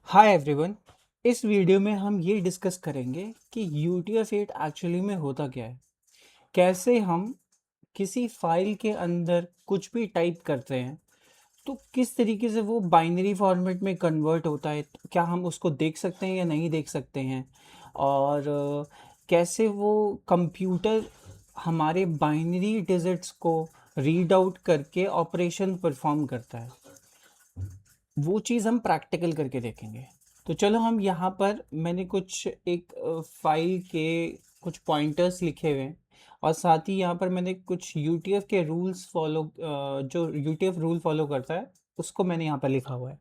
Hi everyone. इस video में हम ये डिस्कस करेंगे कि UTF-8 एक्चुअली में होता क्या है। कैसे हम किसी फाइल के अंदर कुछ भी टाइप करते हैं तो किस तरीके से वो बाइनरी फॉर्मेट में कन्वर्ट होता है, क्या हम उसको देख सकते हैं या नहीं देख सकते हैं। और कैसे वो कंप्यूटर हमारे बाइनरी डिजिट्स को रीड आउट करके ऑपरेशन परफॉर्म करता है, वो चीज़ हम प्रैक्टिकल करके देखेंगे। तो चलो हम यहाँ पर मैंने कुछ एक फाइल के कुछ पॉइंटर्स लिखे हुए हैं और साथ ही यहाँ पर मैंने कुछ यूटीएफ के रूल्स फॉलो, जो यूटीएफ रूल फॉलो करता है उसको मैंने यहाँ पर लिखा हुआ है।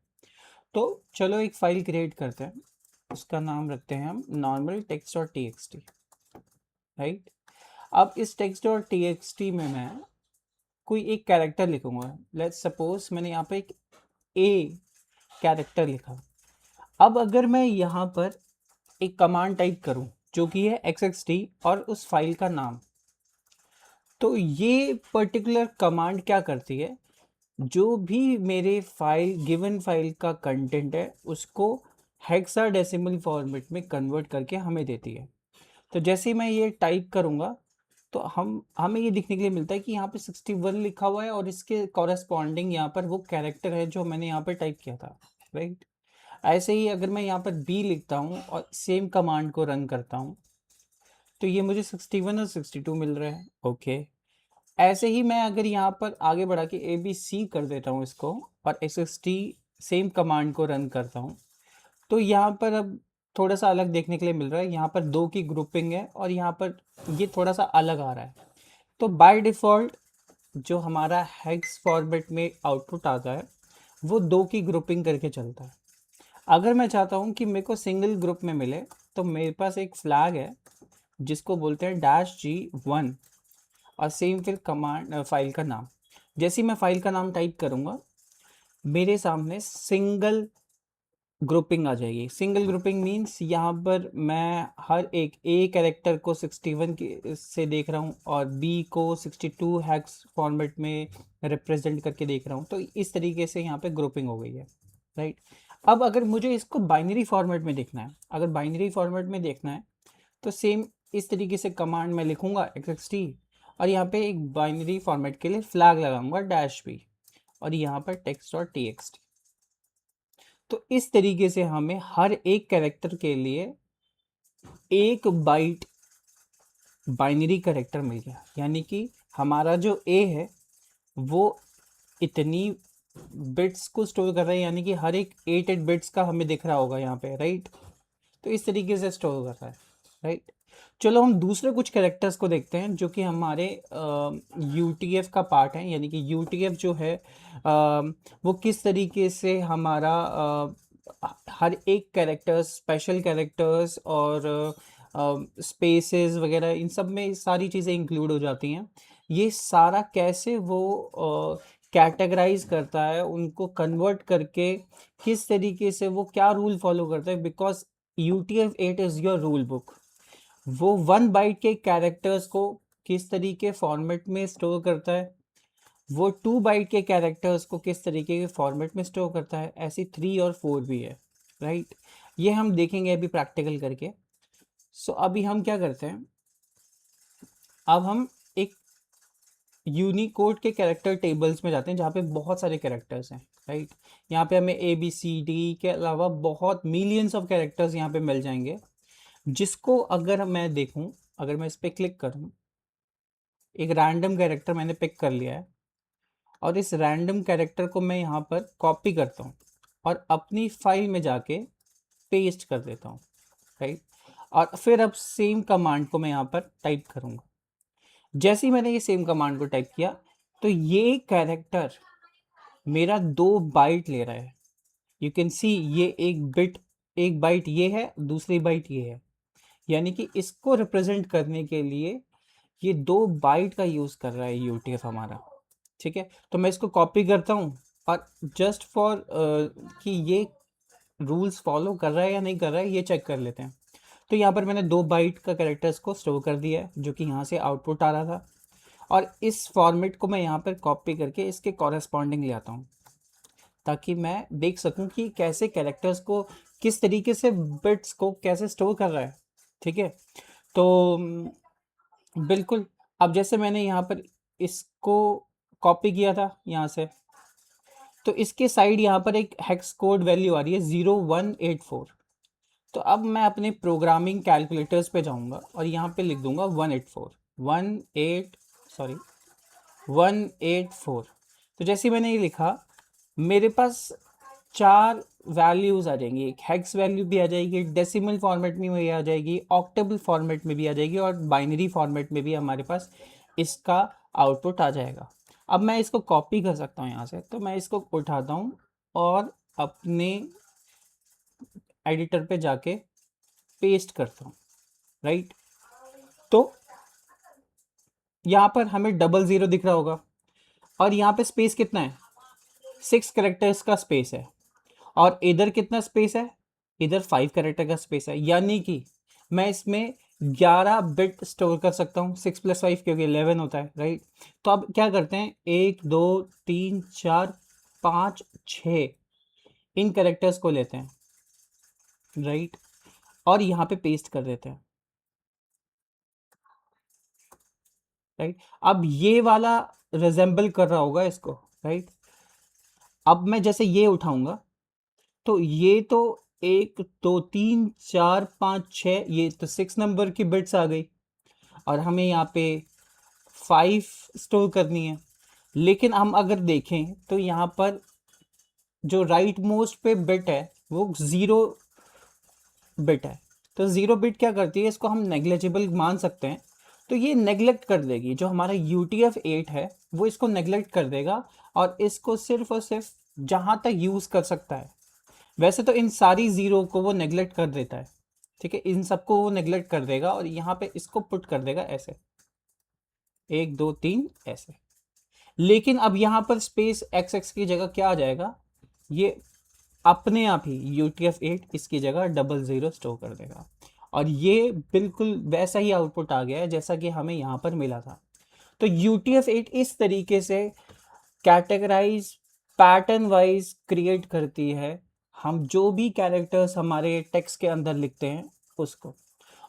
तो चलो एक फाइल क्रिएट करते हैं, उसका नाम रखते हैं हम normal text dot T x T. Right. अब इस text dot T x T में मैं कोई एक कैरेक्टर लिखूंगा। लेट्स सपोज मैंने यहाँ पे एक ए कैरेक्टर लिखा। अब अगर मैं यहाँ पर एक कमांड टाइप करूं जो कि है xxt और उस फाइल का नाम, तो ये पर्टिकुलर कमांड क्या करती है, जो भी मेरे फाइल गिवन फाइल का कंटेंट है उसको हेक्साडेसिमल फॉर्मेट में कन्वर्ट करके हमें देती है। तो जैसे ही मैं ये टाइप करूंगा तो हमें ये दिखने के लिए मिलता है कि यहाँ पे 61 लिखा हुआ है और इसके कॉरेस्पॉन्डिंग यहाँ पर वो कैरेक्टर है जो मैंने यहाँ पर टाइप किया था। राइट। ऐसे ही अगर मैं यहाँ पर बी लिखता हूँ और सेम कमांड को रन करता हूँ तो ये मुझे 61 और 62 मिल रहा है। ओके। ऐसे ही मैं अगर यहाँ पर आगे बढ़ा के ए बी सी कर देता हूँ इसको और XXT सेम कमांड को रन करता हूँ तो यहाँ पर अब थोड़ा सा अलग देखने के लिए मिल रहा है। यहाँ पर दो की ग्रुपिंग है और यहाँ पर ये थोड़ा सा अलग आ रहा है। तो बाय डिफ़ॉल्ट जो हमारा हेक्स फॉर्मेट में आउटपुट आता है वो दो की ग्रुपिंग करके चलता है। अगर मैं चाहता हूँ कि मेरे को सिंगल ग्रुप में मिले तो मेरे पास एक फ्लैग है जिसको बोलते हैं -G1 और सेम फिर कमांड फाइल का नाम। जैसे ही मैं फाइल का नाम टाइप करूँगा मेरे सामने सिंगल ग्रुपिंग आ जाएगी। सिंगल ग्रुपिंग मीन्स यहाँ पर मैं हर एक ए कैरेक्टर को 61 से देख रहा हूँ और बी को 62 हैक्स फॉर्मेट में रिप्रेजेंट करके देख रहा हूँ। तो इस तरीके से यहाँ पे ग्रुपिंग हो गई है। राइट। अब अगर मुझे इसको बाइनरी फॉर्मेट में देखना है, अगर बाइनरी फॉर्मेट में देखना है तो सेम इस तरीके से कमांड मैं लिखूंगा XXT और यहाँ पे एक बाइनरी फॉर्मेट के लिए फ्लैग लगाऊंगा -B और यहाँ पर text.txt। तो इस तरीके से हमें हर एक कैरेक्टर के लिए एक बाइट बाइनरी कैरेक्टर मिल गया। यानी कि हमारा जो ए है वो इतनी बिट्स को स्टोर कर रहा है, यानी कि हर एक 8 बिट्स का हमें दिख रहा होगा यहाँ पे। राइट। तो इस तरीके से स्टोर कर रहा है। राइट। चलो हम दूसरे कुछ कैरेक्टर्स को देखते हैं जो कि हमारे यूटीएफ का पार्ट है। यानी कि यूटीएफ जो है वो किस तरीके से हमारा हर एक कैरेक्टर्स, स्पेशल कैरेक्टर्स और स्पेसेस वगैरह इन सब में सारी चीज़ें इंक्लूड हो जाती हैं। ये सारा कैसे वो कैटेगराइज करता है, उनको कन्वर्ट करके किस तरीके से वो क्या रूल फॉलो करता है, because UTF-8 is your rule book. वो 1 बाइट के कैरेक्टर्स को किस तरीके फॉर्मेट में स्टोर करता है, वो 2 बाइट के कैरेक्टर्स को किस तरीके के फॉर्मेट में स्टोर करता है, ऐसी 3 और 4 भी है। राइट। ये हम देखेंगे अभी प्रैक्टिकल करके। सो अभी हम क्या करते हैं, अब हम एक यूनिकोड के कैरेक्टर टेबल्स में जाते हैं जहाँ पे बहुत सारे कैरेक्टर्स हैं। राइट। यहाँ पे हमें ABCD के अलावा बहुत मिलियंस ऑफ कैरेक्टर्स यहाँ पे मिल जाएंगे, जिसको अगर मैं देखूं, अगर मैं इस पर क्लिक करूं, एक रैंडम कैरेक्टर मैंने पिक कर लिया है और इस रैंडम कैरेक्टर को मैं यहाँ पर कॉपी करता हूँ और अपनी फाइल में जाके पेस्ट कर देता हूँ। राइट। और फिर अब सेम कमांड को मैं यहाँ पर टाइप करूँगा। जैसे ही मैंने ये सेम कमांड को टाइप किया तो ये कैरेक्टर मेरा 2 बाइट ले रहा है। यू कैन सी ये एक बाइट ये है, दूसरी बाइट ये है। यानी कि इसको रिप्रेजेंट करने के लिए ये 2 बाइट का यूज़ कर रहा है यूटीएफ हमारा। ठीक है। तो मैं इसको कॉपी करता हूँ और जस्ट फॉर कि ये रूल्स फॉलो कर रहा है या नहीं कर रहा है ये चेक कर लेते हैं। तो यहाँ पर मैंने 2 बाइट का कैरेक्टर्स को स्टोर कर दिया है जो कि यहाँ से आउटपुट आ रहा था और इस फॉर्मेट को मैं यहाँ पर कॉपी करके इसके कॉरेस्पॉन्डिंग ले आता हूँ ताकि मैं देख सकूँ कि कैसे कैरेक्टर्स को किस तरीके से बिट्स को कैसे स्टोर कर रहा है। ठीक है, तो बिल्कुल। अब जैसे मैंने यहाँ पर इसको कॉपी किया था यहाँ से, तो इसके साइड यहाँ पर एक हेक्स कोड वैल्यू आ रही है 0184। तो अब मैं अपने प्रोग्रामिंग कैलकुलेटर्स पे जाऊंगा और यहाँ पे लिख दूंगा 184 18 सॉरी 184। तो जैसे मैंने ये लिखा, मेरे पास चार वैल्यूज आ जाएंगी। एक हेक्स वैल्यू भी आ जाएगी, डेसिमल फॉर्मेट में भी आ जाएगी, ऑक्टेबल फॉर्मेट में भी आ जाएगी, और बाइनरी फॉर्मेट में भी हमारे पास इसका आउटपुट आ जाएगा। अब मैं इसको कॉपी कर सकता हूँ यहाँ से, तो मैं इसको उठाता हूँ और अपने एडिटर पे जाके पेस्ट करता हूँ, राइट। तो यहाँ पर हमें 00 दिख रहा होगा, और यहाँ पे स्पेस कितना है, 6 कैरेक्टर्स का स्पेस है, और इधर कितना स्पेस है, इधर 5 कैरेक्टर का स्पेस है। यानी कि मैं इसमें 11 बिट स्टोर कर सकता हूँ, 6 + 5 क्योंकि 11 होता है, राइट। तो अब क्या करते हैं, 1 2 3 4 5 6 इन कैरेक्टर्स को लेते हैं, राइट, और यहाँ पे पेस्ट कर देते हैं, राइट। अब ये वाला रिजेंबल कर रहा होगा इसको, राइट। अब मैं जैसे ये उठाऊंगा, तो ये तो 1 2 3 4 5 6, ये तो 6 नंबर की बिट्स आ गई, और हमें यहाँ पे 5 स्टोर करनी है। लेकिन हम अगर देखें तो यहाँ पर जो राइट मोस्ट पे बिट है वो 0 बिट है। तो 0 बिट क्या करती है, इसको हम नेग्लेजिबल मान सकते हैं। तो ये नेग्लेक्ट कर देगी, जो हमारा UTF-8 है वो इसको नेग्लेक्ट कर देगा, और इसको सिर्फ और सिर्फ जहाँ तक यूज़ कर सकता है। वैसे तो इन सारी जीरो को वो नेग्लेक्ट कर देता है, ठीक है, इन सबको वो नेग्लेक्ट कर देगा, और यहाँ पे इसको पुट कर देगा ऐसे 1 2 3 ऐसे। लेकिन अब यहाँ पर स्पेस XX की जगह क्या आ जाएगा, ये अपने आप ही UTF-8 इसकी जगह 00 स्टोर कर देगा, और ये बिल्कुल वैसा ही आउटपुट आ गया है जैसा कि हमें यहाँ पर मिला था। तो UTF-8 इस तरीके से कैटेगराइज पैटर्न वाइज क्रिएट करती है हम जो भी कैरेक्टर्स हमारे टेक्स्ट के अंदर लिखते हैं उसको।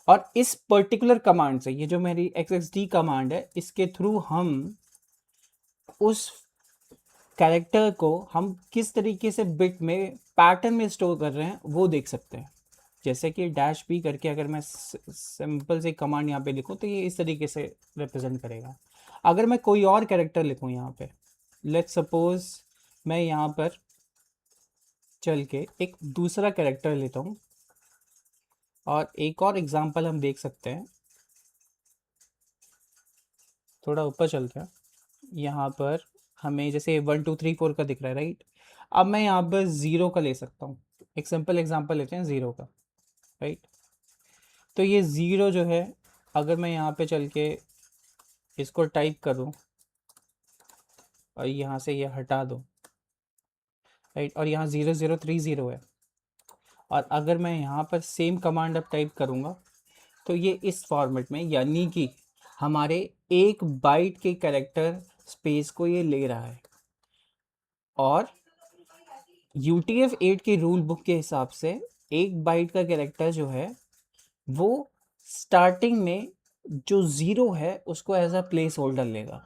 और इस पर्टिकुलर कमांड से, ये जो मेरी XXD कमांड है, इसके थ्रू हम उस कैरेक्टर को हम किस तरीके से बिट में पैटर्न में स्टोर कर रहे हैं वो देख सकते हैं। जैसे कि -B करके अगर मैं सिंपल से कमांड यहाँ पे लिखूँ तो ये इस तरीके से रिप्रेजेंट करेगा। अगर मैं कोई और कैरेक्टर लिखूँ यहाँ पे, लेट्स सपोज मैं यहाँ पर चल के एक दूसरा कैरेक्टर लेता हूँ, और एक और एग्जांपल हम देख सकते हैं। थोड़ा ऊपर चलते हैं, यहाँ पर हमें जैसे 1 2 3 4 का दिख रहा है, राइट। अब मैं यहाँ पर 0 का ले सकता हूँ, एक सिंपल एग्जांपल लेते हैं 0 का, राइट। तो ये 0 जो है, अगर मैं यहाँ पे चल के इसको टाइप करूँ और यहाँ से ये हटा दूँ, राइट, और यहाँ 0030 है, और अगर मैं यहाँ पर सेम कमांड अब टाइप करूँगा तो ये इस फॉर्मेट में, यानी कि हमारे 1 बाइट के कैरेक्टर स्पेस को ये ले रहा है। और UTF-8 के रूल बुक के हिसाब से 1 बाइट का कैरेक्टर जो है वो स्टार्टिंग में जो 0 है उसको एज अ प्लेस होल्डर लेगा।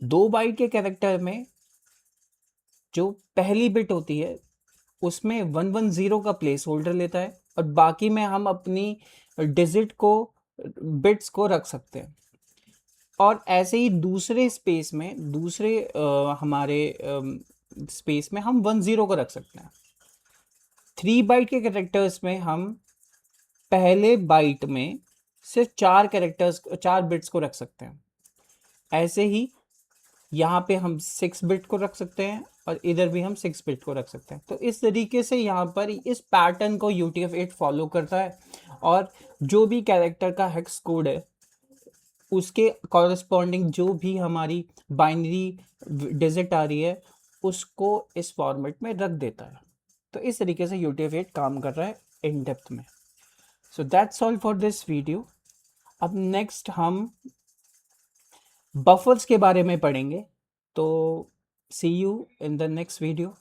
2 बाइट के कैरेक्टर में जो पहली बिट होती है उसमें 110 का प्लेस होल्डर लेता है, और बाकी में हम अपनी डिजिट को, बिट्स को रख सकते हैं। और ऐसे ही दूसरे स्पेस में, दूसरे हमारे स्पेस में हम 10 को रख सकते हैं। 3 बाइट के कैरेक्टर्स में हम पहले बाइट में सिर्फ 4 कैरेक्टर्स, 4 बिट्स को रख सकते हैं। ऐसे ही यहाँ पे हम 6 बिट को रख सकते हैं, और इधर भी हम 6 बिट को रख सकते हैं। तो इस तरीके से यहाँ पर इस पैटर्न को UTF-8 फॉलो करता है, और जो भी कैरेक्टर का हेक्स कोड है उसके कॉरस्पॉन्डिंग जो भी हमारी बाइनरी डिजिट आ रही है उसको इस फॉर्मेट में रख देता है। तो इस तरीके से UTF-8 काम कर रहा है इन डेप्थ में। So that's all for this video. अब नेक्स्ट हम बफर्स के बारे में पढ़ेंगे, तो see you in the next video.